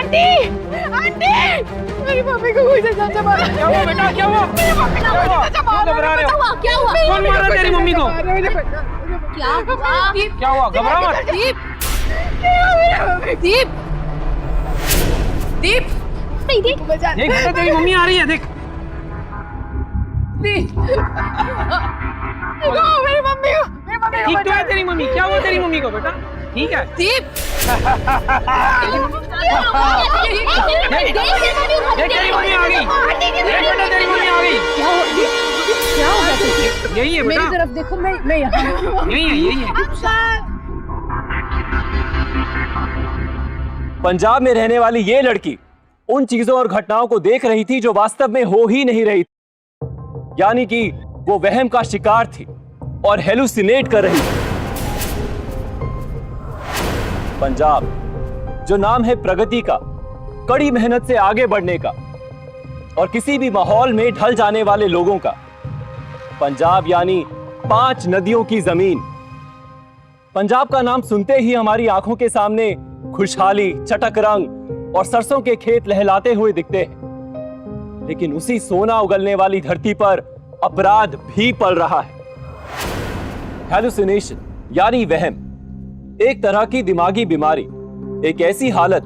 Aunty aunty मेरी mummy को कोई चाचा मारा। क्या हुआ बेटा, क्या हुआ? मेरी मम्मी को कोई चाचा मारा। घबरा रहे हो? क्या हुआ? कौन मारा तेरी मम्मी को? क्या हुआ? क्या हुआ? घबरा मत। दीप, दीप, दीप, नहीं दीप, देख बेटा तेरी मम्मी आ रही है, देख। दीप मेरी मम्मी को ठीक तो है तेरी मम्मी? क्या हुआ तेरी मम्मी को बेटा? ठीक है? दीप। देख तेरी मम्मी आ गई। देख बेटा तेरी मम्मी आ गई। क्या हो गया तुझे? यही है बेटा, मेरी तरफ देखो, मैं यहाँ यही है, यही है। पंजाब में रहने वाली ये लड़की उन चीजों और घटनाओं को देख रही थी जो वास्तव में हो ही नहीं रही थी, यानी कि वो वहम का शिकार थी और हेलुसिनेट कर रही थी। पंजाब, जो नाम है प्रगति का, कड़ी मेहनत से आगे बढ़ने का और किसी भी माहौल में ढल जाने वाले लोगों का। पंजाब यानी 5 नदियों की जमीन। पंजाब का नाम सुनते ही हमारी आंखों के सामने खुशहाली, चटक रंग और सरसों के खेत लहलाते हुए दिखते हैं, लेकिन उसी सोना उगलने वाली धरती पर अपराध भी पल रहा है। हेलुसिनेशन यानी वहम, एक तरह की दिमागी बीमारी, एक ऐसी हालत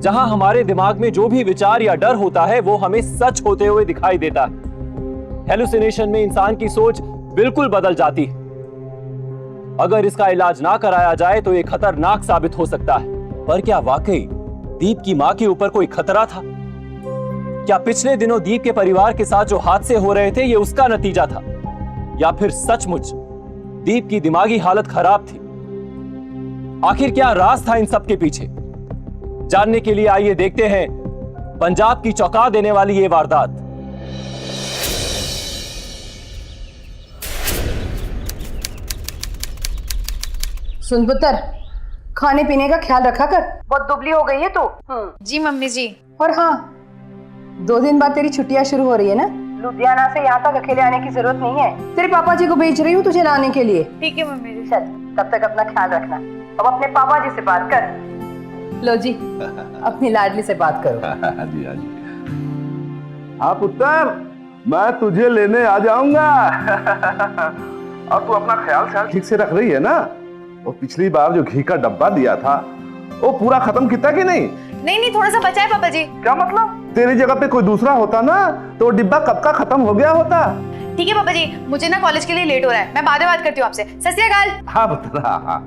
जहां हमारे दिमाग में जो भी विचार या डर होता है वो हमें सच होते हुए दिखाई देता है। हेलुसिनेशन में इंसान की सोच बिल्कुल बदल जाती है। अगर इसका इलाज ना कराया जाए तो ये खतरनाक साबित हो सकता है। पर क्या वाकई दीप की मां के ऊपर कोई खतरा था? क्या पिछले दिनों दीप के परिवार के साथ जो हादसे हो रहे थे ये उसका नतीजा था, या फिर सचमुच दीप की दिमागी हालत खराब थी? आखिर क्या राज था इन सब के पीछे? जानने के लिए आइए देखते हैं पंजाब की चौंका देने वाली ये वारदात। सुन पुत्र, खाने पीने का ख्याल रखा कर, बहुत दुबली हो गई है तू। जी मम्मी जी। और हाँ, 2 दिन बाद तेरी छुट्टियां शुरू हो रही है ना, लुधियाना से यहाँ तक अकेले आने की जरूरत नहीं है। तेरे पापा जी को भेज रही हूँ तुझे लाने के लिए। ठीक है मम्मी जी। चल, तब तक अपना ख्याल रखना। अब अपने पापा जी से बात कर। लो जी, अपनी लाडली से बात करो। हाँ जी, हाँ जी। हाँ पुत्र, मैं तुझे लेने आ जाऊंगा। और तू अपना ख्याल ठीक से रख रही है ना? वो पिछली बार जो घी का डब्बा दिया था वो पूरा खत्म किया कि नहीं? नहीं थोड़ा सा बचा है पापा जी। क्या मतलब? तेरी जगह पे कोई दूसरा होता ना तो डिब्बा कब का खत्म हो गया होता। ठीक है पापा जी, मुझे ना कॉलेज के लिए लेट हो रहा है, मैं बाद में बात करती हूँ आपसे। सत श्री अकाल। हाँ पुत्र, हाँ।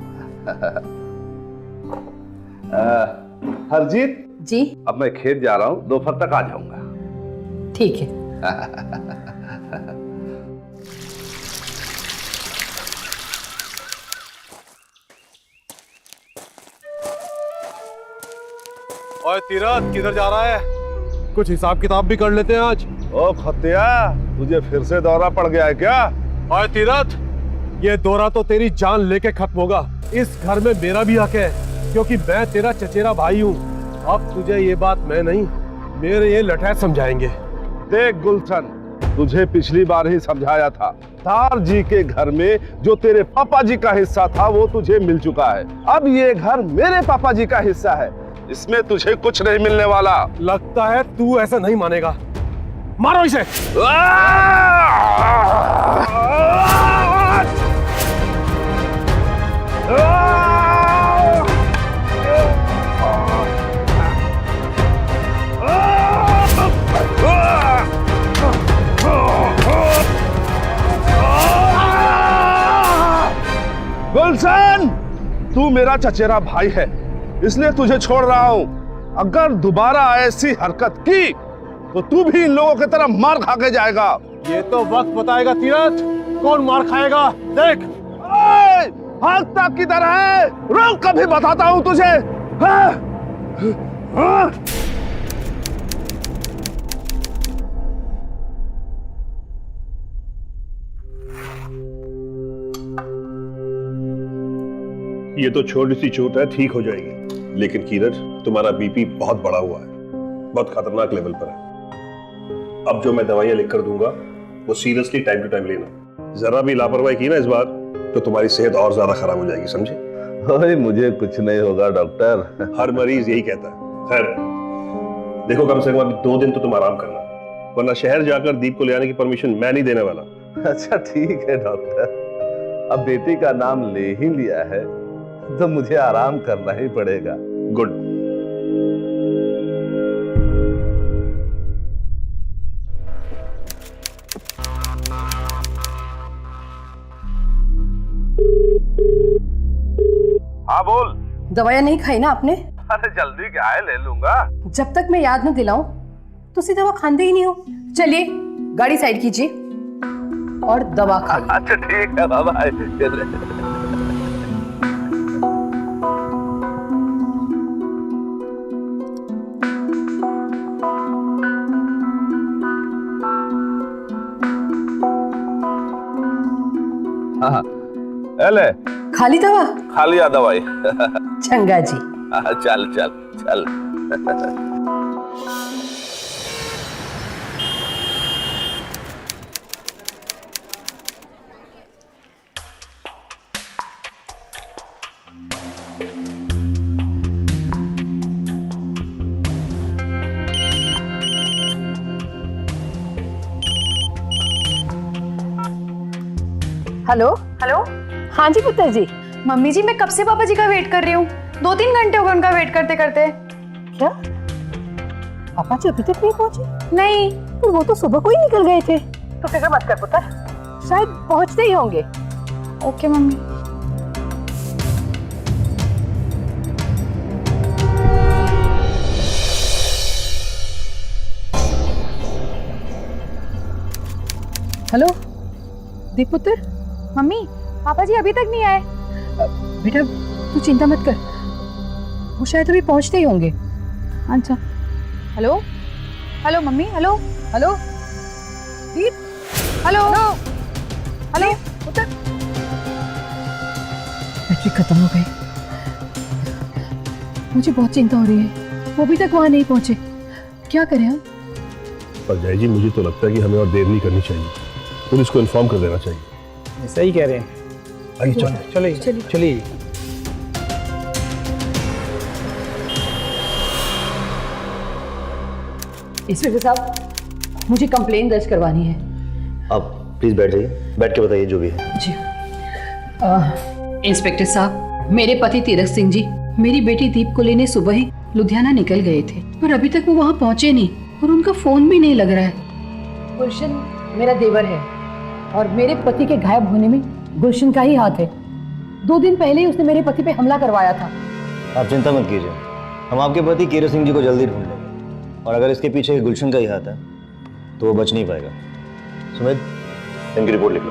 हरजीत जी, अब मैं खेत जा रहा हूँ, दोपहर तक आ जाऊंगा। ठीक है। ओए तीरथ, किधर जा रहा है? कुछ हिसाब किताब भी कर लेते हैं आज। ओ खतिया, तुझे फिर से दौरा पड़ गया है क्या? ओए तीरथ, ये दौरा तो तेरी जान लेके खत्म होगा। इस घर में मेरा भी हक है, क्योंकि मैं तेरा चचेरा भाई हूँ। अब तुझे ये बात मैं नहीं, मेरे ये लठैत समझाएंगे। देख गुलशन, तुझे पिछली बार ही समझाया था, तार जी के घर में जो तेरे पापा जी का हिस्सा था वो तुझे मिल चुका है। अब ये घर मेरे पापा जी का हिस्सा है, इसमें तुझे कुछ नहीं मिलने वाला। लगता है तू ऐसा नहीं मानेगा। मारो इसे। गुलशन, तू मेरा चचेरा भाई है, इसलिए तुझे छोड़ रहा हूं। अगर दोबारा ऐसी हरकत की तो तू भी इन लोगों की तरह मार खा के जाएगा। ये तो वक्त बताएगा तीरथ, कौन मार खाएगा। देख, भागता किधर है? रुक, कभी बताता हूं तुझे। हाँ? हाँ? ये तो छोटी सी चोट है, ठीक हो जाएगी। लेकिन कीरत, तुम्हारा बीपी बहुत बढ़ा हुआ है, बहुत खतरनाक लेवल पर है। अब जो मैं दवाइयां लिख कर दूंगा वो सीरियसली टाइम टू टाइम लेना। जरा भी लापरवाही की ना इस बार तो तुम्हारी सेहत और ज्यादा खराब हो जाएगी, समझे? ओए, मुझे कुछ नहीं होगा डॉक्टर। हर मरीज यही कहता है। खैर, देखो कम से कम अभी 2 दिन तो तुम आराम करना, वरना शहर जाकर दीप को ले आने की परमिशन मैं नहीं देने वाला। अच्छा ठीक है डॉक्टर, अब बेटी का नाम ले ही लिया है तो मुझे आराम करना ही पड़ेगा। गुड। हाँ बोल। दवाइयाँ नहीं खाई ना आपने? अरे जल्दी क्या है, ले लूंगा। जब तक मैं याद न दिलाऊं तो सीधा दवा खाते ही नहीं हो। चलिए गाड़ी साइड कीजिए और दवा खा। अच्छा ठीक है बाबा। हाँ ले खाली दवा? खा लिया दवाई। चंगा जी। चल चल चल। Hello hello. हाँ जी पुत्र जी। मम्मी जी मैं कब से पापा जी का वेट कर रही हूँ, 2-3 घंटे हो गए उनका वेट करते करते। क्या पापा जी अभी तक नहीं पहुंचे? नहीं। तो वो तो सुबह को ही निकल गए थे। तो फिक्र मत कर पुत्र, शायद पहुंचते ही होंगे। Okay mummy. हेलो दीप पुत्र। मम्मी पापा जी अभी तक नहीं आए। बेटा तू चिंता मत कर, वो शायद अभी पहुंचते ही होंगे। अच्छा। Hello hello mummy. Hello hello Deep. Hello hello. पुत्र बैटरी खत्म हो गई। मुझे बहुत चिंता हो रही है, वो अभी तक वहां नहीं पहुंचे। क्या करें हम? पर जय जी मुझे तो लगता है कि हमें और देर नहीं करनी चाहिए, पुलिस को इन्फॉर्म कर देना चाहिए। सही कह रहे हैं। आइए चलो। चलिए चलिए। इंस्पेक्टर साहब मुझे कंप्लेन दर्ज करवानी है। आप प्लीज बैठ जाइए, बैठ के बताइए जो भी है। जी इंस्पेक्टर साहब, मेरे पति तीरथ सिंह जी मेरी बेटी दीप को लेने सुबह ही लुधियाना निकल गए थे, पर अभी तक वो वहाँ पहुँचे नहीं और उनका फोन भी नहीं लग रहा है। गुलशन मेरा देवर है और मेरे पति के गायब होने में गुलशन का ही हाथ है। 2 दिन पहले ही उसने मेरे पति पे हमला करवाया था। आप चिंता मत कीजिए, हम आपके पति कीरत सिंह जी को जल्दी ढूंढ लेंगे, और अगर इसके पीछे गुलशन का ही हाथ है तो वो बच नहीं पाएगा। सुमित इनकी रिपोर्ट लिख लो।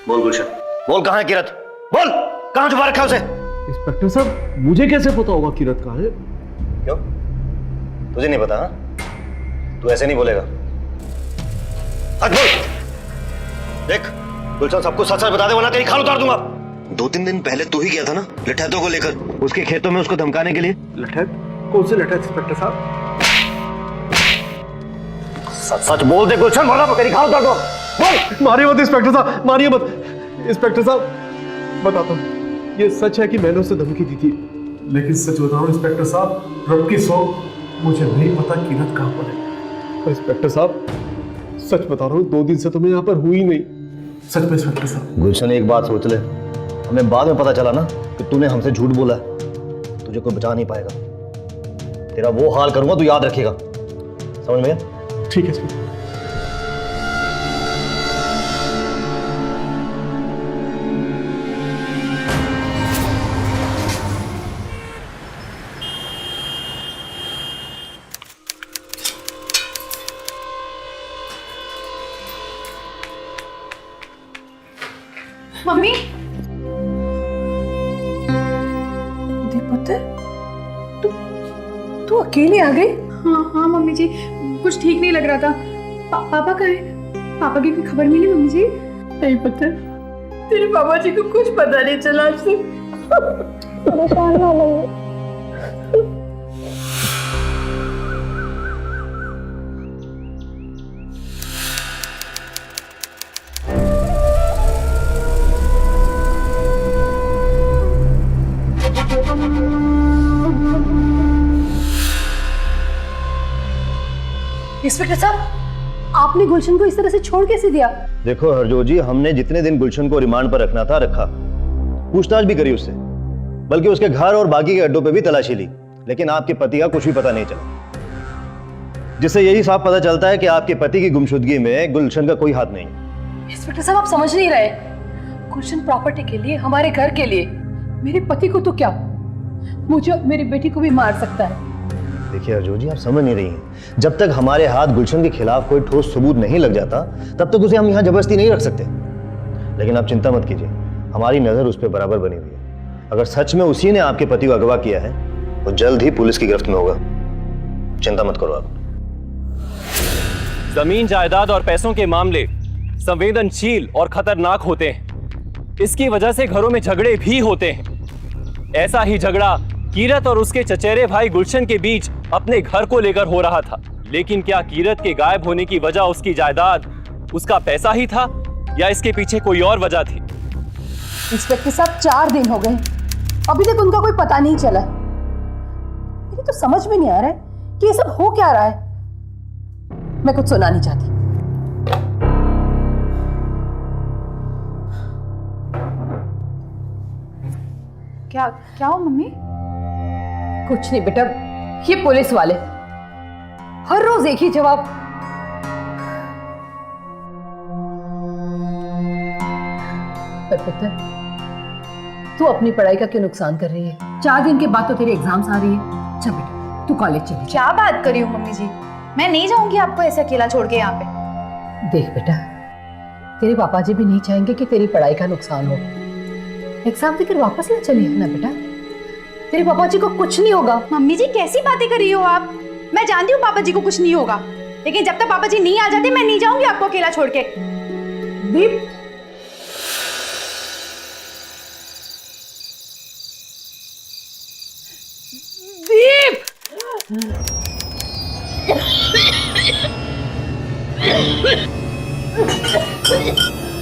बोल गुलशन, बोल कहाँ है कीरत? बोल कहाँ छुपा रखा उसे? इंस्पेक्टर साहब मुझे कैसे पता होगा कीरत कहाँ है? क्यों तुझे नहीं पता? हाँ तू ऐसे नहीं बोलेगा, सच बोल। देख गुलशन सबको सच सच बता दे वरना तेरी खाल उतार दूंगा। 2-3 दिन पहले तू ही गया था ना लठैतों को लेकर उसके खेतों में उसको धमकाने के लिए। लठैत? कौन से लठैत इंस्पेक्टर साहब? सच सच बोल दे गुलशन, वरना तेरी खाल उतार दूंगा। बोल। मारिए मत इंस्पेक्टर साहब, मारिए मत। इंस्पेक्टर साहब बताता हूँ, ये सच है कि मैंने उसे धमकी दी थी, लेकिन सच बता रहा हूँ इंस्पेक्टर साहब, रब की सौ मुझे नहीं पता कीरत कहाँ पर है। इंस्पेक्टर साहब सच बता रहा हूँ, 2 दिन से तो मैं यहाँ पर हुई नहीं, सच में इंस्पेक्टर साहब। गुलशन एक बात सोच ले, हमें बाद में पता चला ना कि तूने हमसे झूठ बोला है, तुझे कोई बचा नहीं पाएगा। तेरा वो हाल करूंगा तू याद रखेगा, समझ में? ठीक है। मम्मी। पुत्र तू अकेले आ गई? हाँ मम्मी जी, कुछ ठीक नहीं लग रहा था। पापा कहाँ है? पापा की कोई खबर मिली मम्मी जी? नहीं पुत्र, तेरे पापा जी को कुछ पता नहीं चला। आज से परेशान ना लगे। इंस्पेक्टर साहब, आपने गुलशन को इस तरह से छोड़ कैसे दिया? देखो हरजोत जी, हमने जितने दिन गुलशन को रिमांड पर रखना था रखा, पूछताछ भी करी उससे, बल्कि उसके घर और बाकी के अड्डों पे भी तलाशी ली, लेकिन आपके पति का कुछ भी पता नहीं चला, जिससे यही साफ पता चलता है कि आपके पति की गुमशुदगी में गुलशन का कोई हाथ नहीं है। इंस्पेक्टर साहब, आप समझ नहीं रहे। गुलशन प्रॉपर्टी के लिए, हमारे घर के लिए, मेरे पति को तो क्या, मुझे और मेरी बेटी को भी मार सकता है। देखिए हरजोत जी, आप समझ नहीं रही हैं। जब तक हमारे हाथ गुलशन के खिलाफ कोई ठोस सबूत नहीं लग जाता, तब तक उसे हम यहाँ जबरदस्ती नहीं रख सकते। लेकिन आप चिंता मत कीजिए, हमारी नजर उस पर बराबर बनी हुई है। अगर सच में उसी ने आपके पति को अगवा किया है, तो जल्द ही पुलिस की गिरफ्त में होगा। चिंता मत करो आप। जमीन जायदाद और पैसों के मामले संवेदनशील और खतरनाक होते हैं। इसकी वजह से घरों में झगड़े भी होते हैं। ऐसा ही झगड़ा कीरत और उसके चचेरे भाई गुलशन के बीच अपने घर को लेकर हो रहा था। लेकिन क्या कीरत के गायब होने की वजह उसकी जायदाद, उसका पैसा ही था, या इसके पीछे कोई और वजह थी? इंस्पेक्टर साहब, 4 दिन हो गए, अभी तक उनका कोई पता नहीं चला। मेरी तो समझ में नहीं आ रहा है कि ये सब हो क्या रहा है। मैं कुछ सुना नहीं चाहती। क्या हो मम्मी? कुछ नहीं बेटा, ये पुलिस वाले हर रोज एक ही जवाब। पर पुत्र, तू अपनी पढ़ाई का क्यों नुकसान कर रही है? 4 दिन के बाद तो तेरे एग्जाम्स आ रही है। चल बेटा, तू कॉलेज चली। क्या बात कर रही हो मम्मी जी, मैं नहीं जाऊंगी आपको ऐसे अकेला छोड़ के यहाँ पे। देख बेटा, तेरे पापा जी भी नहीं चाहेंगे कि तेरी पढ़ाई का नुकसान हो। एग्जाम देकर वापस ले चली है ना बेटा, तेरे पापा जी को कुछ नहीं होगा। मम्मी जी कैसी बातें कर रही हो आप? मैं जानती हूँ पापा जी को कुछ नहीं होगा, लेकिन जब तक पापा जी नहीं आ जाते मैं नहीं जाऊंगी आपको अकेला छोड़ के। दीप, दीप,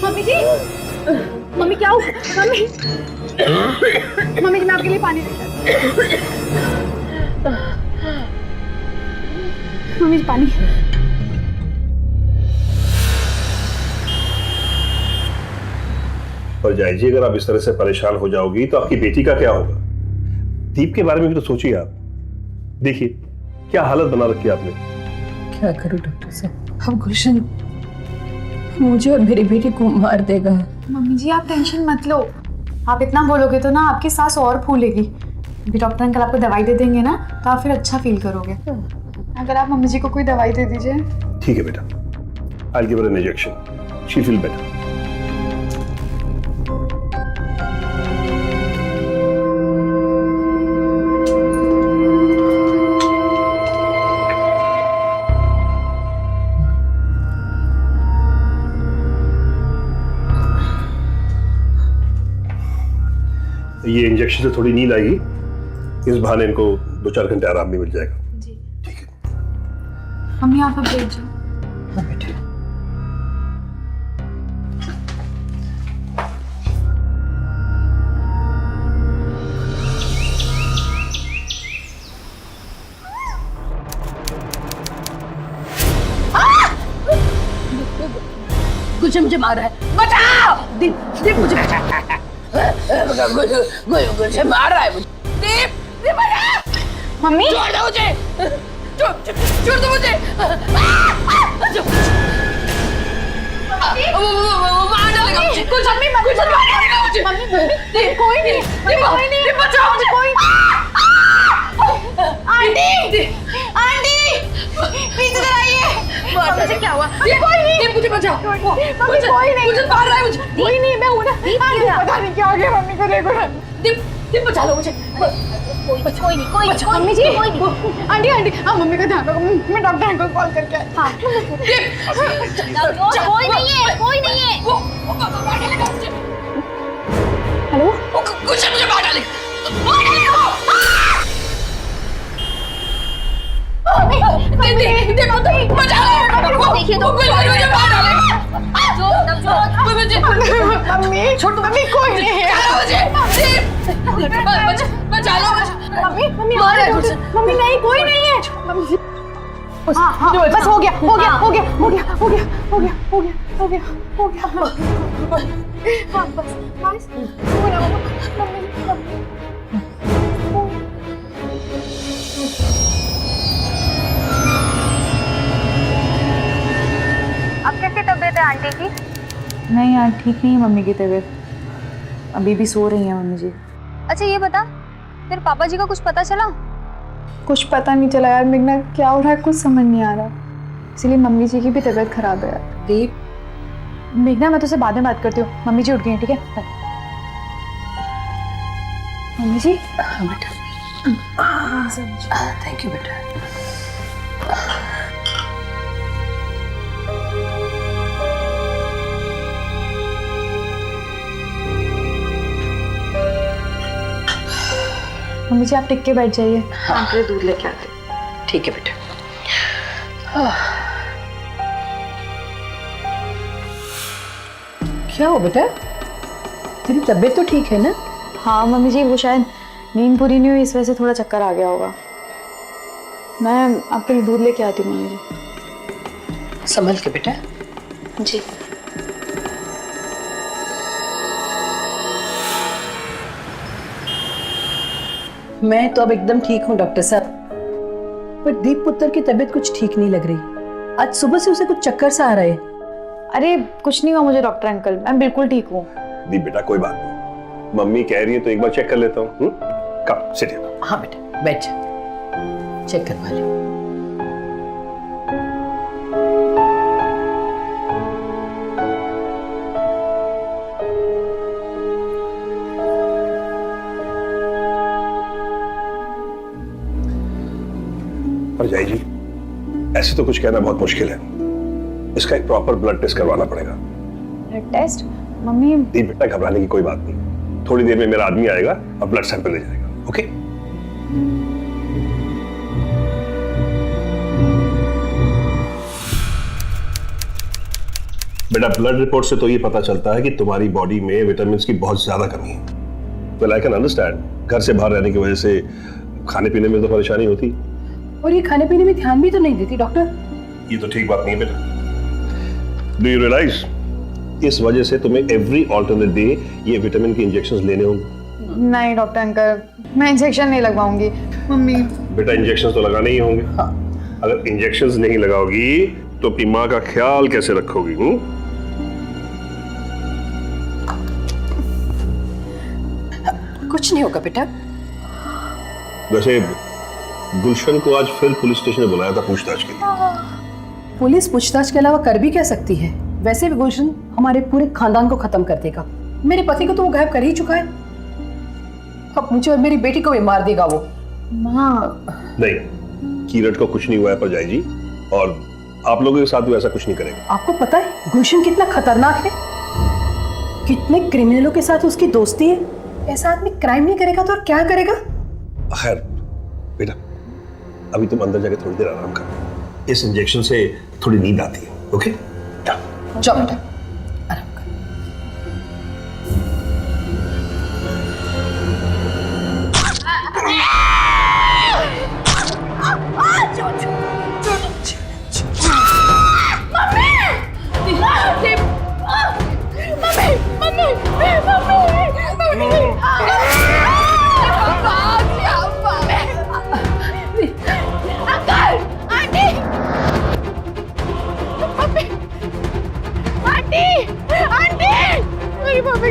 मम्मी जी, मम्मी क्या हुआ? मम्मी, मम्मी जी मैं आपके लिए पानी लेकर मम्मी जी पानी। और जायज जी, अगर आप इस तरह से परेशान हो जाओगी तो आपकी बेटी का क्या होगा? दीप के बारे में भी तो सोचिए आप। देखिए क्या हालत बना रखी है आपने। क्या करूं डॉक्टर साहब, अब गुलशन मुझे और मेरी बेटी को मार देगा। मम्मी जी आप टेंशन मत लो, आप इतना बोलोगे तो ना आपकी सांस और फूलेगी। अभी डॉक्टर अंकल आपको दवाई दे देंगे ना, तो आप फिर अच्छा फील करोगे। अगर आप मम्मी जी को कोई दवाई दे दीजिए। ठीक है बेटा, I'll give her an injection. She'll feel better. ये इंजेक्शन से थोड़ी नींद आएगी, इस बहाने इनको 2-4 घंटे आराम भी मिल जाएगा। जी ठीक है। मम्मी आप अब बैठ जाओ। हाँ बेटा, गुलशन मुझे मार रहा है, बचाओ! दीप, दीप मुझे गुलशन मार रहा है मुझे। दीप, दीप बचा! मम्मी छोड़ दो मुझे, छोड़ दो मुझे। वो मार डालेगा मुझे। गुलशन मार डालेगा मुझे। दीप, कोई नहीं, कोई नहीं, दीप बचाओ मुझे। कोई आंटी, आंटी पीछे इधर आइए। मुझे क्या हुआ? कोई नहीं, दीप मुझे बचाओ। मम्मी कोई नहीं, गुलशन मार रहा है मुझे। कोई नहीं, मैं हूं ना। पता नहीं क्या हो गया मम्मी को, देखो ना। दीप, दीप बचा लो मुझे। कोई नहीं मम्मी जी, आंटी आंटी हाँ मम्मी का ध्यान रखो, मैं डॉक्टर अंकल को कॉल करके आई। हाँ कोई नहीं है, कोई नहीं है। हेलो गुलशन मुझे मार डालेगा। देखिए तो मम्मी छोटू, मम्मी कोई नहीं है। बचा लो मुझे। मम्मी मम्मी मार रहा है गुलशन। मम्मी नहीं, कोई नहीं है। मम्मी हाँ हाँ बस हो गया हो गया हो गया हो गया हो गया हो गया हो गया हो गया हो गया हाँ बस बस हो गया मम्मी अब कैसी तबीयत है आंटी की? नहीं यार ठीक नहीं है मम्मी की तबीयत, अभी भी सो रही है मम्मी जी। अच्छा ये बता, तेरे पापा जी का कुछ पता चला? कुछ पता नहीं चला यार मेघना, क्या हो रहा है कुछ समझ नहीं आ रहा, इसलिए मम्मी जी की भी तबीयत खराब है यार। दीप, मेघना मैं तुझसे बाद में बात करती हूँ, मम्मी जी उठ गई हैं, ठीक है बाय। मम्मी जी हाँ बेटा, थैंक यू बेटा। मम्मी जी आप टिक के बैठ जाइए। हाँ दूध लेके आते। ठीक है बेटा। क्या हो बेटा, तेरी तबीयत तो ठीक है ना? हाँ मम्मी जी वो शायद नींद पूरी नहीं हुई इस वजह से थोड़ा चक्कर आ गया होगा। मैं आपके लिए दूध लेके आती हूँ मम्मी जी। संभल के बेटा। जी मैं तो अब एकदम ठीक हूँ डॉक्टर साहब, पर दीप पुत्र की तबीयत कुछ ठीक नहीं लग रही। आज सुबह से उसे कुछ चक्कर सा आ रहा है। अरे कुछ नहीं हुआ मुझे डॉक्टर अंकल, मैं बिल्कुल ठीक हूँ। दीप बेटा कोई बात नहीं, मम्मी कह रही है तो एक बार चेक कर लेता हूँ। Come sit here. हाँ बेटा बैठ जा, चेक करवा ले। परजाई जी ऐसे तो कुछ कहना बहुत मुश्किल है, इसका एक प्रॉपर ब्लड टेस्ट करवाना पड़ेगा। Blood test? मम्मी दीप बेटा घबराने की कोई बात नहीं, थोड़ी देर में मेरा आदमी आएगा और ब्लड सैंपल ले जाएगा। ओके बेटा, ब्लड रिपोर्ट से तो ये पता चलता है कि तुम्हारी बॉडी में विटामिन की बहुत ज्यादा कमी है। वेल आई कैन अंडरस्टैंड, घर से बाहर रहने की वजह से खाने पीने में तो परेशानी होती, और ये खाने पीने में ध्यान भी तो नहीं देती डॉक्टर। ये तो ठीक बात नहीं है बेटा। डू यू रियलाइज इस वजह से तुम्हें एवरी ऑल्टरनेट डे ये विटामिन के इंजेक्शंस लेने होंगे। नहीं डॉक्टर अंकल मैं इंजेक्शन नहीं लगवाऊंगी। मम्मी बेटा इंजेक्शंस तो लगाने ही होंगे। हाँ। अगर इंजेक्शंस नहीं लगाओगी तो अपनी माँ का ख्याल कैसे रखोगी? कुछ नहीं होगा बेटा। वैसे गुलशन को आज फिर पुलिस स्टेशन में बुलाया था पूछताछ के लिए। पुलिस पूछताछ के अलावा कर भी क्या सकती है? वैसे भी गुलशन हमारे पूरे खानदान को खत्म कर देगा। मेरे पति को तो वो गायब कर ही चुका है, अब मुझे और मेरी बेटी को भी मार देगा वो। माँ नहीं, कीरत को कुछ नहीं हुआ है परजाई जी, और आप लोगों के साथ भी ऐसा कुछ नहीं करेगा। आपको पता है गुलशन कितना खतरनाक है, कितने क्रिमिनलों के साथ उसकी दोस्ती है। ऐसा आदमी क्राइम नहीं करेगा तो और क्या करेगा? खैर बेटा अभी तुम अंदर जाके थोड़ी देर आराम करो, इस इंजेक्शन से थोड़ी नींद आती है। ओके जाओ बेटा आराम कर।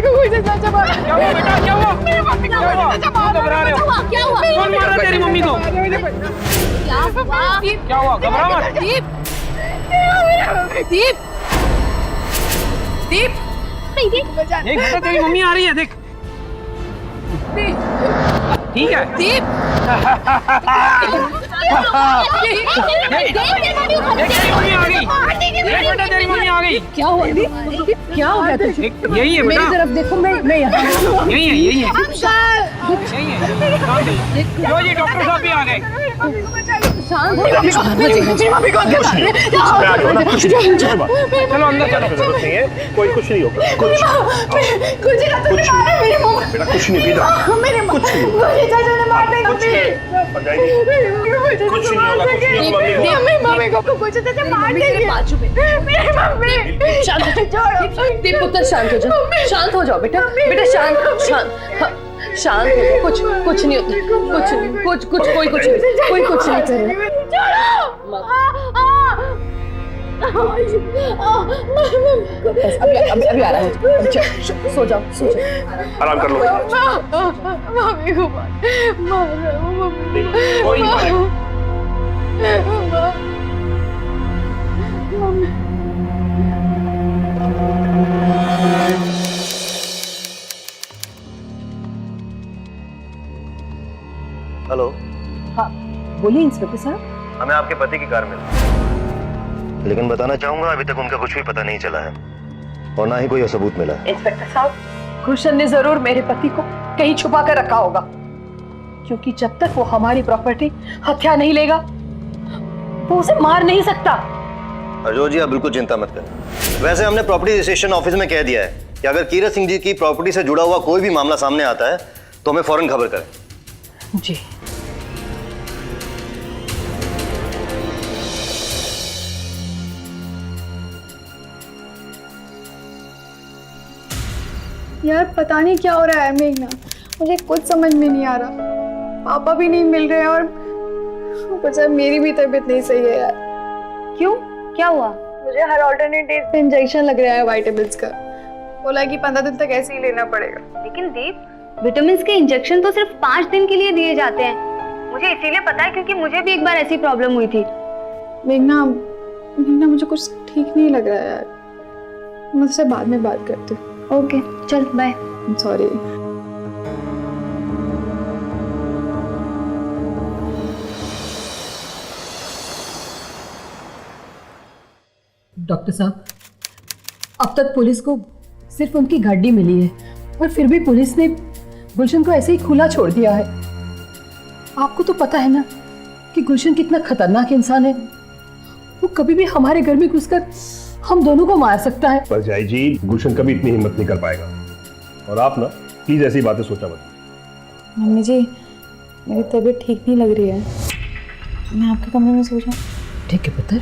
क्या हुआ बेटा, क्या हुआ? मेरी मम्मी को घबरा रहे हो? क्या हुआ? कौन मारा तेरी मम्मी को? क्या हुआ? क्या हुआ? घबरा मत। दीप दीप दीप देख बेटा तेरी मम्मी आ रही है, देख। ठीक है दीप देख तेरी मम्मी आ गई, देख बेटा तेरी मम्मी आ गई। क्या हुआ दीप? क्या हो गया तुझे? यही है मेरी बेटा, तरफ देखो, मैं यहाँ यही है यही है यही है। जो जी डॉक्टर साहब भी आ गए। शांत हो जा। मेरी मम्मी को चलो अंदर चलो, जरूरत नहीं है, कोई कुछ नहीं होगा, कुछ बेटा कुछ नहीं, बेटा कुछ नहीं होगा, कुछ नहीं होगा, मम्मी को कुछ दीप पुत्र शांत हो जाओ, शांत हो जाओ बेटा, बेटा शांत शांत शांत हो जाओ, कुछ नहीं होता, कुछ कोई कुछ नहीं करेगा। अभी आ रहा है, सो जाओ आराम कर लो, मम्मी को कोई नहीं मारेगा। हेलो। हाँ बोलिए इंस्पेक्टर साहब। हमें आपके पति की कार मिली, लेकिन बताना चाहूंगा अभी तक उनका कुछ भी पता नहीं चला है और ना ही कोई सबूत मिला है। इंस्पेक्टर साहब, गुलशन ने जरूर मेरे पति को कहीं छुपा कर रखा होगा, क्योंकि जब तक वो हमारी प्रॉपर्टी हथिया नहीं लेगा वो उसे मार नहीं सकता। अर्जुन जी आप बिल्कुल चिंता मत करें। वैसे हमने प्रॉपर्टी रजिस्ट्रेशन ऑफिस में कह दिया है कि अगर कीरत सिंह जी की प्रॉपर्टी से जुड़ा हुआ कोई भी मामला सामने आता है तो हमें फौरन खबर करें। जी यार पता नहीं क्या हो रहा है मेघना, मुझे कुछ समझ में नहीं आ रहा। पापा भी नहीं मिल रहे और ऊपर से मेरी भी तबीयत नहीं सही है यार। क्यों, क्या हुआ? मुझे हर ऑल्टरनेट डेज पे इंजेक्शन लग रहा है विटामिन्स का। बोला कि 15 दिन तक ऐसे ही लेना पड़ेगा। लेकिन दीप, विटामिन्स के इंजेक्शन तो सिर्फ 5 दिन के लिए दिए जाते हैं। मुझे इसीलिए पता है क्योंकि मुझे भी एक बार ऐसी प्रॉब्लम हुई थी। मेघना मुझे कुछ ठीक नहीं लग रहा है यार, मुझसे बाद में बात करते। ओके चल बाय। सॉरी। डॉक्टर साहब, अब तक पुलिस को सिर्फ उनकी गाड़ी मिली है और फिर भी पुलिस ने गुलशन को ऐसे ही खुला छोड़ दिया है। आपको तो पता है ना कि गुलशन कितना खतरनाक इंसान है। वो कभी भी हमारे घर में घुसकर हम दोनों को मार सकता है। पर जाई जी, गुलशन कभी इतनी हिम्मत नहीं कर पाएगा, और आप ना प्लीज ऐसी बातें सोचा मत। मम्मी जी मेरी तबीयत ठीक नहीं लग रही है, मैं आपके कमरे में सो जाऊं? ठीक है पुत्र।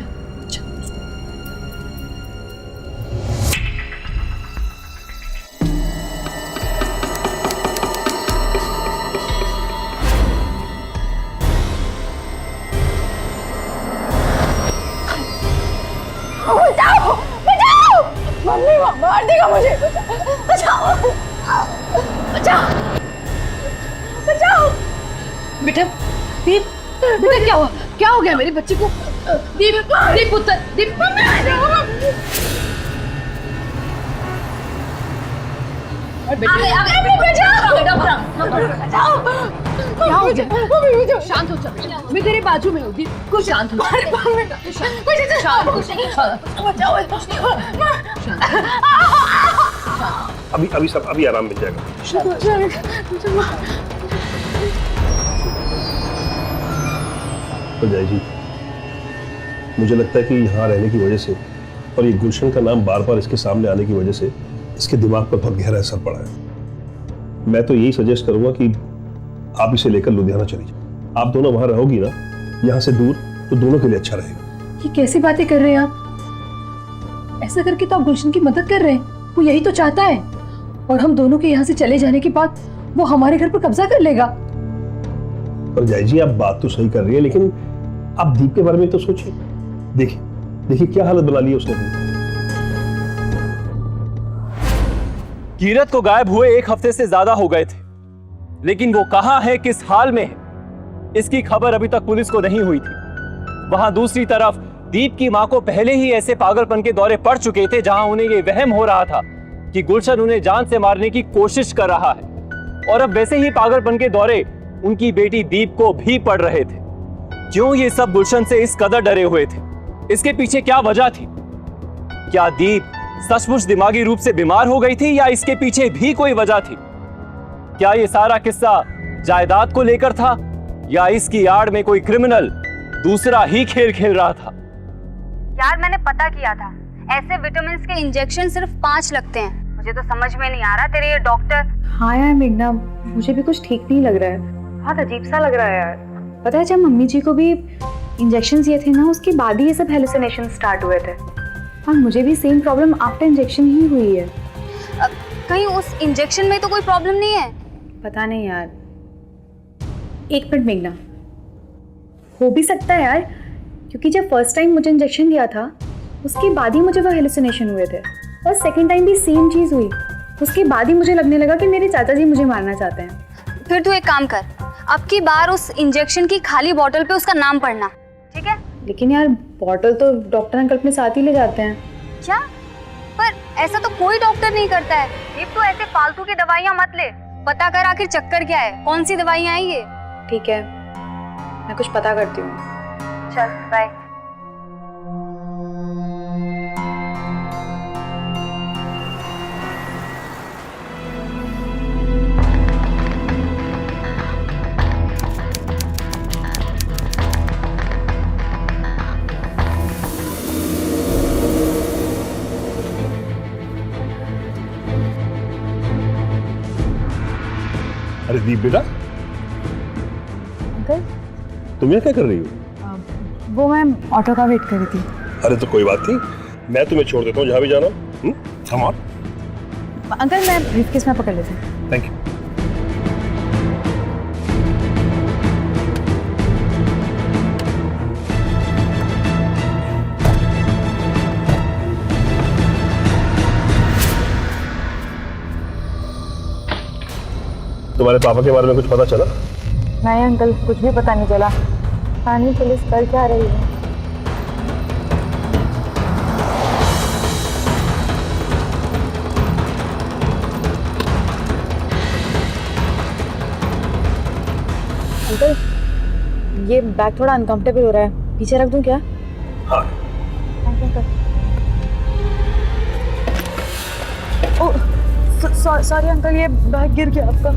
मम्मी मार देगा मुझे, बचाओ बचाओ बचाओ। बेटा दीप, बेटा क्या हो गया मेरे बच्चे को? दीप दीप पुत्र, दीप क्या हो गया? शांत हो जा, मैं तेरे बाजू में हूँ। दीप को शांत हो जा। अभी सब अभी आराम मिल जाएगा। तो जय जी, मुझे लगता है कि यहाँ रहने की वजह से और ये गुलशन का नाम बार बार इसके सामने आने की वजह से इसके दिमाग पर बहुत गहरा असर पड़ा है। मैं तो यही सजेस्ट करूंगा कि आप इसे लेकर लुधियाना चली जाओ। आप दोनों वहां रहोगी ना, यहाँ से दूर, तो दोनों के लिए अच्छा रहेगा। ये कैसी बातें कर रहे हैं आप? ऐसा करके तो आप गुलशन की मदद कर रहे हैं। वो यही तो चाहता है, और हम दोनों के यहाँ से चले जाने के बाद वो हमारे घर पर कब्जा कर लेगा। पर जय जी, आप बात तो सही कर रही है, लेकिन आप दीप के बारे में तो सोचिए। देखिए क्या हालत बना ली है उसने। कीरत को गायब हुए 1 हफ्ते से ज्यादा हो गए थे, लेकिन वो कहां है, किस हाल में है, इसकी खबर अभी तक पुलिस को नहीं हुई थी। वहां दूसरी तरफ दीप की मां को पहले ही ऐसे पागलपन के दौरे पड़ चुके थे जहां उन्हें ये वहम हो रहा था कि गुलशन उन्हें जान से मारने की कोशिश कर रहा है, और अब वैसे ही पागलपन के दौरे उनकी बेटी दीप को भी पड़ रहे थे। क्यों ये सब गुलशन से इस कदर डरे हुए थे? इसके पीछे क्या वजह थी? क्या दीप सचमुच दिमागी रूप से बीमार हो गई थी, या इसके पीछे भी कोई वजह थी? क्या ये सारा किस्सा जायदाद को लेकर था, या इसकी आड़ में कोई क्रिमिनल दूसरा ही खेल खेल रहा था। यार मैंने पता किया था, ऐसे विटामिन के इंजेक्शन सिर्फ 5 लगते हैं। मुझे तो समझ में नहीं आ रहा तेरे ये डॉक्टर। हाँ यार मेघना, मुझे भी कुछ ठीक नहीं लग रहा है, बहुत अजीब सा लग रहा है यार। पता है जब मम्मी जी को भी इंजेक्शन दिए थे ना, उसके बाद ही ये सब हेलुसिनेशन स्टार्ट हुए थे। और मुझे भी सेम प्रॉब्लम आफ्टर इंजेक्शन ही हुई है। कहीं उस इंजेक्शन में तो कोई प्रॉब्लम नहीं है? पता नहीं यार, एक मिनट मेघना, हो भी सकता है यार, क्योंकि जब फर्स्ट टाइम मुझे इंजेक्शन दिया था उसके बाद ही मुझे वो हेलुसिनेशन हुए थे, और सेकंड टाइम भी सेम चीज़ हुई। उसके बाद ही मुझे लगने लगा कि मेरे चाचा जी मुझे मारना चाहते हैं। फिर तू एक काम कर, अब की बार उस इंजेक्शन की खाली बोतल पे उसका नाम पढ़ना, ठीक है? लेकिन यार बॉटल तो डॉक्टर अंकल अपने साथ ही ले जाते हैं। क्या? पर ऐसा तो कोई डॉक्टर नहीं करता है। दीप तू ऐसे फालतू की दवाइयाँ मत ले, पता कर आखिर चक्कर क्या है, कौन सी दवाइयाँ हैं ये। ठीक है, मैं कुछ पता करती हूँ। चल बाय। अरे दीप बेटा, अंकल तुम यहाँ क्या कर रही हो? वो मैं ऑटो का वेट कर रही थी। अरे तो कोई बात नहीं, मैं तुम्हें छोड़ देता हूँ जहाँ भी जाना। Come on. अंकल मैं ब्रीफकेस में पकड़ लेती हूँ। Thank you. तुम्हारे पापा के बारे में कुछ पता चला? नहीं अंकल, कुछ भी पता नहीं चला। थाने पुलिस कर क्या रही है? अंकल ये बैग थोड़ा अनकंफर्टेबल हो रहा है, पीछे रख दूं क्या? हाँ। सॉरी अंकल, ये बैग गिर गया आपका।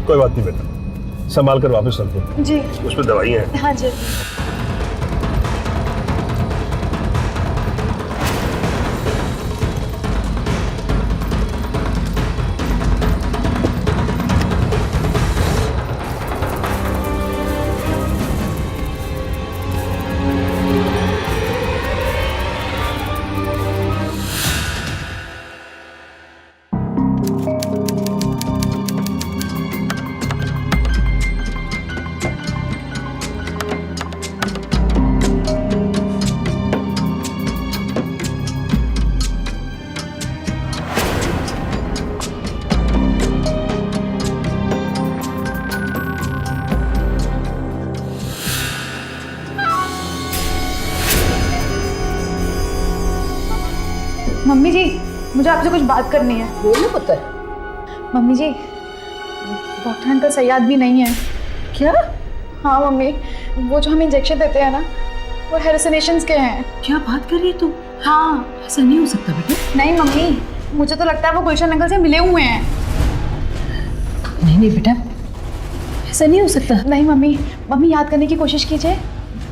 कोई बात नहीं बेटा, संभाल कर वापस चल दो। जी। उसमें दवाइयाँ हैं। हाँ जी। मम्मी जी, मुझे आपसे कुछ बात करनी है। बोलो पुत्र। मम्मी जी, डॉक्टर अंकल सही आदमी नहीं है। क्या? हाँ मम्मी, वो जो हमें इंजेक्शन देते हैं ना, वो हेलुसिनेशंस के हैं। क्या बात कर रही है तू? हाँ। ऐसा नहीं हो सकता बेटा। नहीं मम्मी, मुझे तो लगता है वो गुलशन अंकल से मिले हुए हैं। नहीं नहीं बेटा, ऐसा नहीं हो सकता। नहीं मम्मी, मम्मी याद करने की कोशिश कीजिए।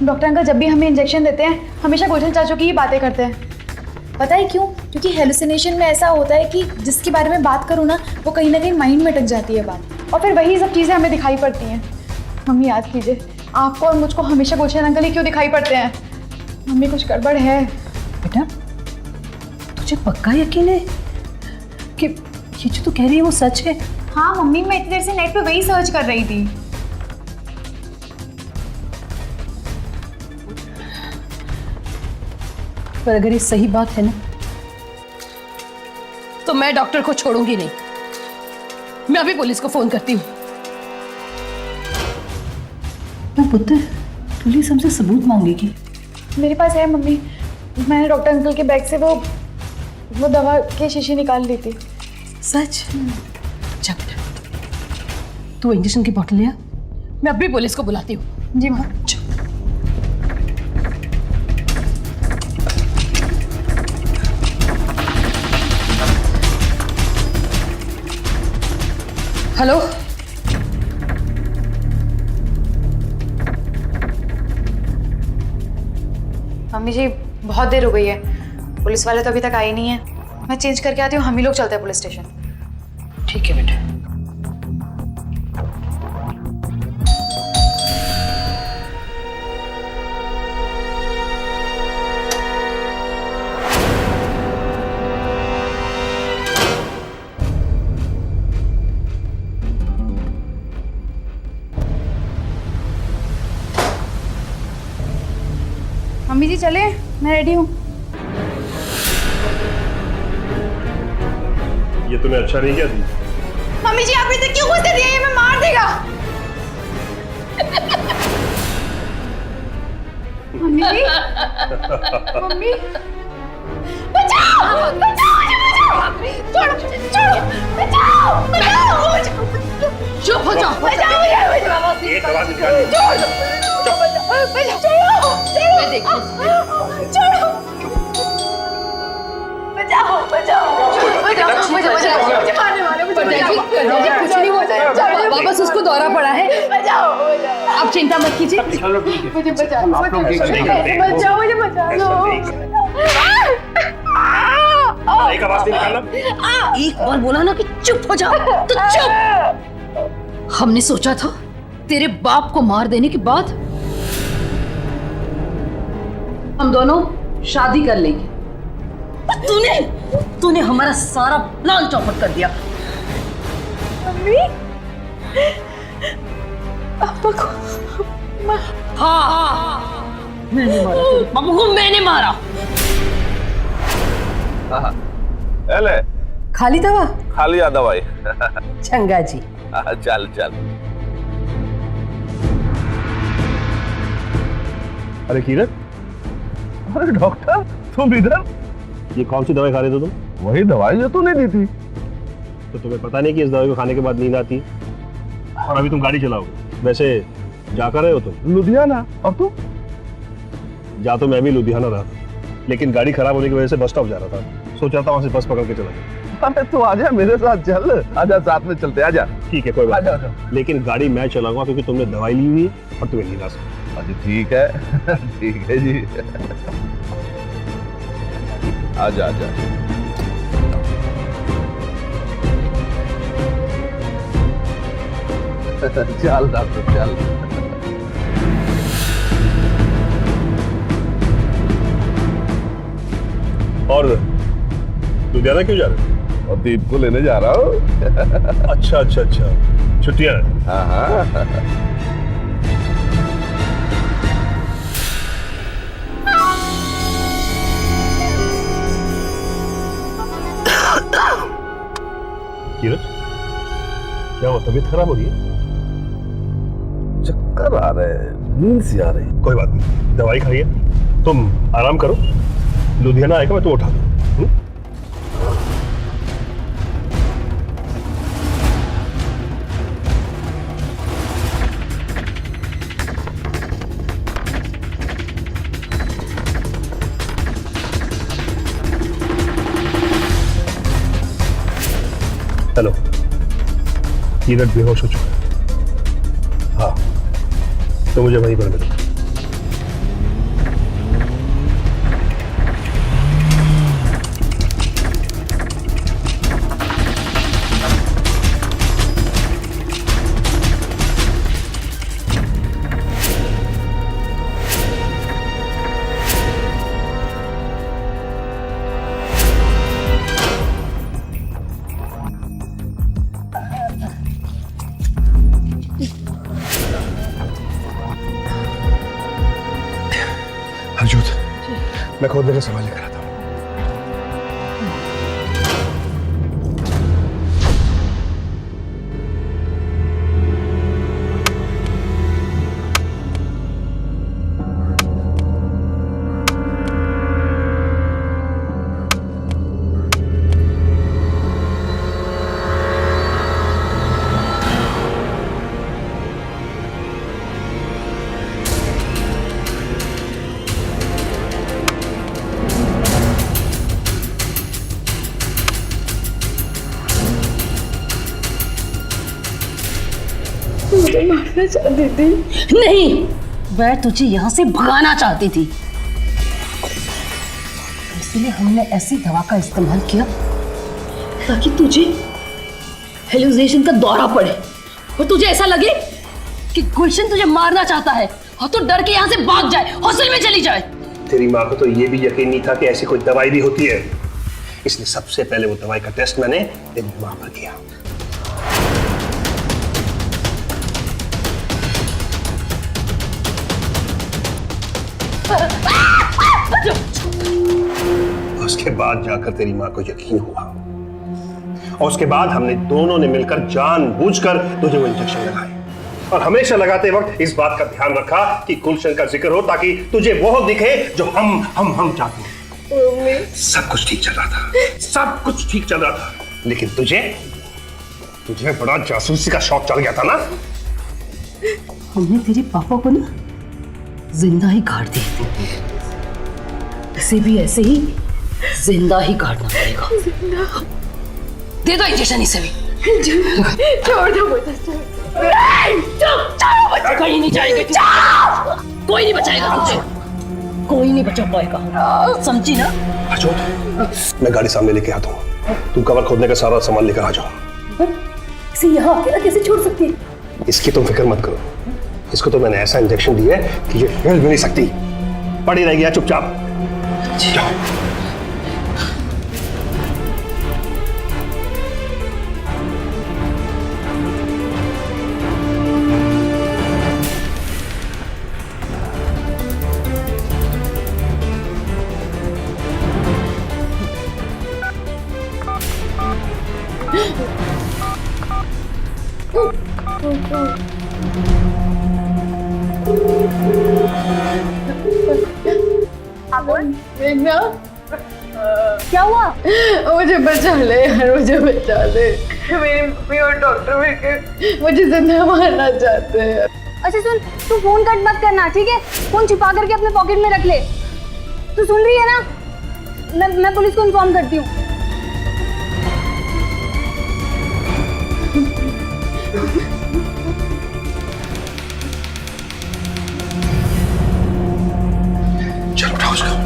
डॉक्टर अंकल जब भी हमें इंजेक्शन देते हैं हमेशा गुलशन चाचू की ही बातें करते हैं। पता है क्यों? क्योंकि हेलुसिनेशन में ऐसा होता है कि जिसके बारे में बात करूँ ना, वो कहीं ना कहीं माइंड में अटक जाती है बात, और फिर वही सब चीज़ें हमें दिखाई पड़ती हैं। मम्मी याद कीजिए, आपको और मुझको हमेशा गुलशन अंकल ही क्यों दिखाई पड़ते हैं? मम्मी कुछ गड़बड़ है। बेटा तुझे पक्का यकीन है कि ये जो तू कह रही है वो सच है? हाँ मम्मी, मैं इतनी देर से नेट पे वही सर्च कर रही थी। पर अगर ये सही बात है ना, तो मैं डॉक्टर को छोड़ूंगी नहीं। मैं अभी पुलिस को फोन करती हूँ। तो पुत्र, पुलिस हमसे सबूत मांगेगी। मेरे पास है मम्मी, मैंने डॉक्टर अंकल के बैग से वो दवा की शीशी निकाल ली थी। सच? अच्छा बेटा, तू इंजेक्शन की बोतल लिया, मैं अभी पुलिस को बुलाती हूँ। जी माँ। हेलो, मम्मी जी बहुत देर हो गई है, पुलिस वाले तो अभी तक आए नहीं है। मैं चेंज करके आती हूँ, हम ही लोग चलते हैं पुलिस स्टेशन। ठीक है बेटा। मम्मी जी चले, मैं रेडी हूँ। ये तूने अच्छा नहीं किया दी। मम्मी जी आपने इसे क्यों घुसने दिया? ये मैं मार देगा। मम्मी जी, मम्मी बचाओ, बचाओ मुझे, बचाओ, छोड़ो, छोड़ो, बचाओ, बचाओ मुझे, चुप हो जाओ। बचाओ मुझे, एक आवाज निकाल। मैं देखती हूँ। बचाओ, बचाओ, मुझे मारने वाले, मुझे कुछ नहीं हुआ, वापस उसको दौरा पड़ा है। बचाओ, आप चिंता मत कीजिए। चलो ठीक है, मुझे बचाओ, आप लोग देख लीजिए। बचाओ, मुझे बचा लो। एक आवाज नहीं निकालना। एक बार बोला ना कि चुप हो जाओ तो चुप। हमने सोचा था तेरे बाप को मार देने के बाद हम दोनों शादी कर लेंगे। तूने हमारा सारा प्लान चौपट कर दिया। मम्मी, पापा को हाँ, मैंने मारा पापा को, मैंने मारा। ले खाली दवा खाली आ दवाई। चंगा जी। चल चल। अरे किरण, अरे डॉक्टर तुम इधर? ये कौन सी दवाई खा रहे थे तुम? वही दवाई जो तूने दी थी। तो तुम्हें पता नहीं कि इस दवाई को खाने के बाद नींद आती और अभी तुम गाड़ी चलाओगे। वैसे जा कर रहे हो तुम? लुधियाना। और तू? जा तो मैं भी लुधियाना रहा था, लेकिन गाड़ी खराब होने की वजह से बस स्टॉप जा रहा था। सोचा था वहां से बस पकड़ के चला जाऊं। अरे तू आजा मेरे साथ, चल आजा, साथ में चलते, आजा। ठीक है, कोई बात आजा, नहीं, लेकिन गाड़ी मैं चलाऊंगा क्योंकि तुमने दवाई ली हुई है और तुम्हें नींद आ सकती। अच्छा ठीक है, ठीक है जी। आजा आजा। चल डॉक्टर चल। और लुधियाना क्यों जा रहे हो? और दीप को लेने जा रहा हूँ। अच्छा अच्छा अच्छा, छुट्टियां हैं। हाँ हाँ। कीरत, क्या हुआ? तबीयत खराब हो रही है? चक्कर आ रहे हैं, नींद सी आ रही। कोई बात नहीं, दवाई खाइए, तुम आराम करो। लुधियाना आएगा मैं तुम्हें उठा दूँ। हेलो, कीरत बेहोश हो चुका है। हाँ, तो मुझे वहीं पर मिलो। हरजोत, मैं खोदने का सामान लेकर आता हूँ। मुझे मारना चाहती थी। नहीं, मैं तुझे यहाँ से भगाना चाहती थी। इसके लिए हमने ऐसी दवा का इस्तेमाल किया ताकि तुझे हेलुसिनेशन का दौरा पड़े और तुझे ऐसा लगे कि गुलशन तुझे मारना चाहता है और तू डर के यहाँ से भाग जाए, हॉस्टल में चली जाए। तेरी माँ को तो ये भी यकीन नहीं था कि ऐसी कोई दवाई भी होती है, इसलिए सबसे पहले वो दवाई का टेस्ट मैंने तेरी माँ पर किया। उसके बाद जाकर तेरी माँ को यकीन हुआ और उसके बाद हमने दोनों ने मिलकर जानबूझकर तुझे वो इंजेक्शन लगाए और हमेशा लगाते वक्त इस बात का ध्यान रखा कि गुलशन का जिक्र हो ताकि तुझे वो दिखे जो हम चाहते हैं। सब कुछ ठीक चल रहा था, सब कुछ ठीक चल रहा था, लेकिन तुझे बड़ा जासूसी का शौक चल गया था ना। हमने तेरे पापा को ना जिंदा ही काट दिया, इसे भी ऐसे ही जिंदा ही काटना पड़ेगा। दे दो इंजेक्शन इसे भी। छोड़ दो मुझे। कहीं नहीं जाएगा, कोई नहीं बचाएगा तुझे, कोई नहीं बचा पाएगा, समझी ना? अजोत, मैं गाड़ी सामने लेके आता हूँ, तुम कवर खोदने का सारा सामान लेकर आ जाओ। इसे यहाँ अकेला कैसे छोड़ सकती है? इसकी तुम फिक्र मत करो, इसको तो मैंने ऐसा इंजेक्शन दिया है कि ये हिल भी नहीं सकती, पड़ी रहेगी चुपचाप। जाओ। मेघना, क्या हुआ? मुझे बचा ले यार, मुझे बचा ले। मेरी मम्मी और डॉक्टर मिलकर मुझे जिंदा मारना चाहते हैं। अच्छा सुन, तू फोन कट मत करना, ठीक है? फोन छिपा करके अपने पॉकेट में रख ले। तू सुन रही है ना? मैं पुलिस को इन्फॉर्म करती हूँ। चलो उठाओ उसको।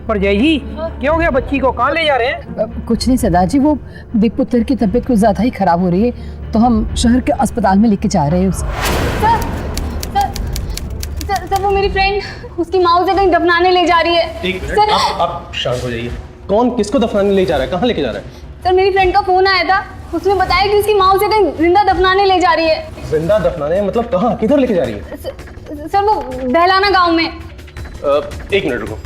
पर जय जी, क्या हो गया बच्ची को? कहाँ ले जा रहे हैं? कुछ नहीं सरदार जी, वो दीप पुत्र की तबीयत कुछ ज्यादा ही खराब हो रही है, तो हम शहर के अस्पताल में लेके जा रहे हैं उसे। सर वो मेरी फ्रेंड, उसकी माँ उसे कहीं दफनाने ले जा रही है। एक मिनट, आप शांत हो जाइए। कौन किसको दफनाने ले जा रहा है? कहाँ लेके जा रहा है? सर मेरी फ्रेंड का फोन आया था, उसने बताया कि उसकी माँ उसे कहीं जिंदा दफनाने ले जा रही है। जिंदा दफनाने मतलब कहाँ, किधर लेके जा रही है? सर वो दहलाना गांव में। एक मिनट रुको।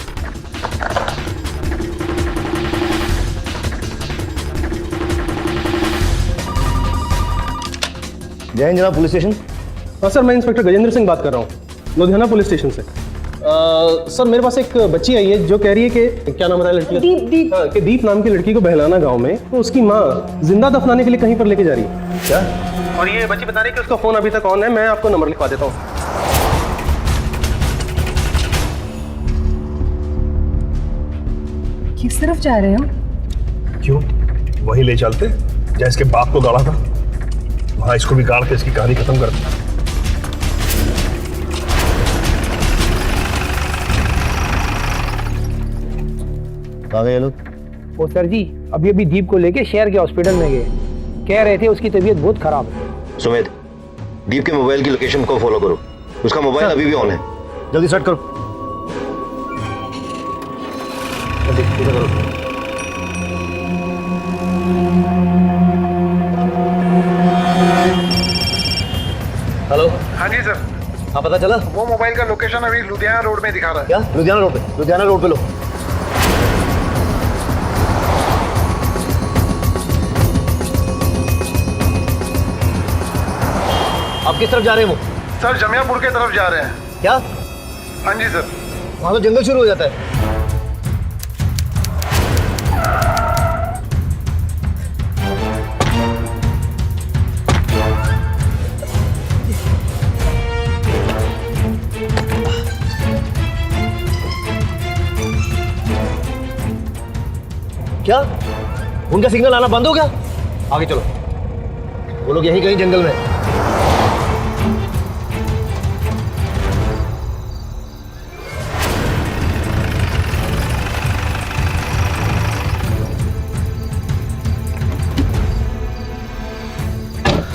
जय हिंद जनाब, पुलिस स्टेशन। हाँ सर, मैं इंस्पेक्टर गजेंद्र सिंह बात कर रहा हूँ, लुधियाना पुलिस स्टेशन से। सर मेरे पास एक बच्ची आई है जो कह रही है कि क्या नाम बताया लड़की का? दीप। हाँ, कि दीप नाम की लड़की को बहलाना गांव में तो उसकी माँ जिंदा दफनाने के लिए कहीं पर लेके जा रही है। क्या? और ये बच्ची बता रही है कि उसका फोन अभी तक ऑन है। मैं आपको नंबर लिखवा देता हूँ। किस तरफ जा रहे हो? क्यों, वही ले चलते जहाँ इसके बाप को गाड़ा था, वहां इसको भी गाड़ के इसकी कहानी खत्म करते। कहाँ गए ये लोग? वो सर जी अभी दीप को लेके शहर के हॉस्पिटल में गए, कह रहे थे उसकी तबीयत बहुत खराब है। सुमित, दीप के मोबाइल की लोकेशन को फॉलो करो, उसका मोबाइल अभी भी ऑन है, जल्दी सेट करो। हेलो। हाँ जी सर। हाँ पता चला? वो मोबाइल का लोकेशन अभी लुधियाना रोड में दिखा रहा है। क्या? लुधियाना रोड पे? लुधियाना रोड पे लो। आप किस तरफ जा रहे हैं? वो सर जमियापुर के तरफ जा रहे हैं। क्या? हाँ जी सर। वहां तो जंगल शुरू हो जाता है। क्या? उनका सिग्नल आना बंद हो गया? आगे चलो, वो लोग यहीं कहीं जंगल में।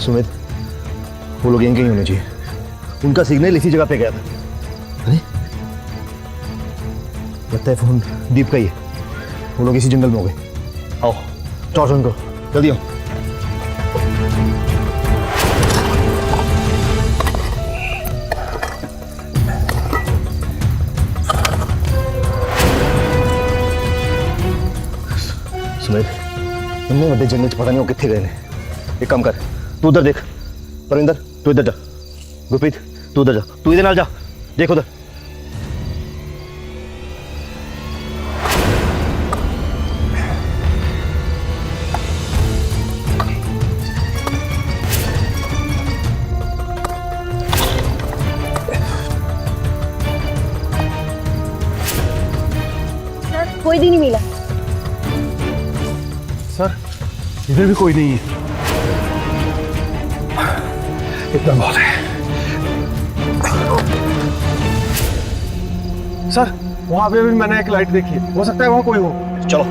सुमित, वो लोग यहीं कहीं होने चाहिए। उनका सिग्नल इसी जगह पे गया था। अरे लगता है फोन दीप का ही है। वो लोग इसी जंगल में हो गए। आओ टॉर्च ऑन करो, जल्दी आओ। सुमित, इतने बड़े जंगल च पता नहीं वो कितने गए ने। एक काम कर, तू उधर देख। परिंदर तू इधर जा। गुरप्रीत तू उधर जा। तू इधर नाल जा, देख उधर। सर कोई भी नहीं मिला। सर इधर भी कोई नहीं है। इतना बहुत है। सर वहां पे भी मैंने एक लाइट देखी है, हो सकता है वहां कोई हो। चलो।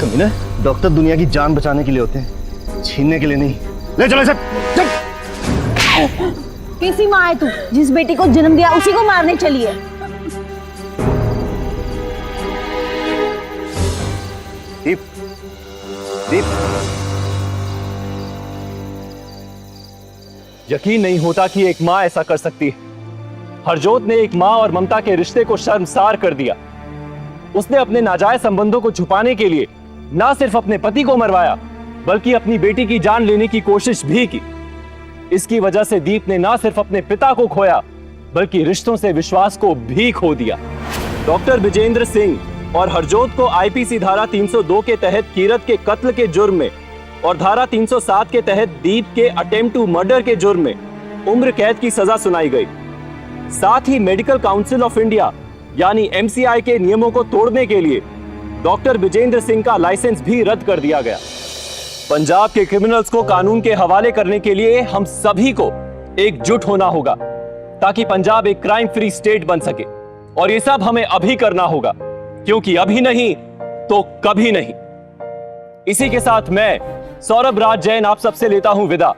कमीना, डॉक्टर दुनिया की जान बचाने के लिए होते हैं, छीनने के लिए नहीं। ले चलो सब। कैसी माँ है तू, जिस बेटी को जन्म दिया उसी को मारने चली है। दीप, दीप। यकीन नहीं होता कि एक मां ऐसा कर सकती है। हरजोत ने एक मां और ममता के रिश्ते को शर्मसार कर दिया। उसने अपने नाजायज संबंधों को छुपाने के लिए ना सिर्फ अपने पति को मरवाया, बल्कि अपनी बेटी की जान लेने की कोशिश भी की। इसकी वजह से दीप ने ना सिर्फ अपने पिता को खोया, बल्कि रिश्तों से विश्वास को भी खो दिया। डॉक्टर विजेंद्र सिंह और हरजोत को आईपीसी धारा 302 के तहत कीरत के कत्ल के जुर्म में और धारा 307 के तहत दीप के अटेम्प्ट टू मर्डर के जुर्म में उम्र कैद की सजा सुनाई गई। साथ ही मेडिकल काउंसिल ऑफ इंडिया यानी एमसीआई के नियमों को तोड़ने के लिए डॉक्टर विजेंद्र सिंह का लाइसेंस भी रद्द कर दिया गया। पंजाब के क्रिमिनल्स को कानून के हवाले करने के लिए हम सभी को एकजुट होना होगा, ताकि पंजाब एक क्राइम फ्री स्टेट बन सके। और ये सब हमें अभी करना होगा, क्योंकि अभी नहीं तो कभी नहीं। इसी के साथ मैं सौरभ राज जैन आप सबसे लेता हूं विदा।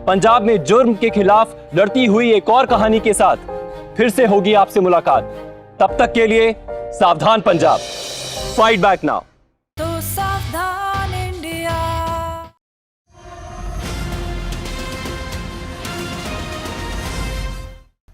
पंजाब में जुर्म के खिलाफ लड़ती हुई एक और कहानी के साथ फिर से होगी आपसे मुलाकात। तब तक के लिए सावधान पंजाब, फाइट बैक नाउ।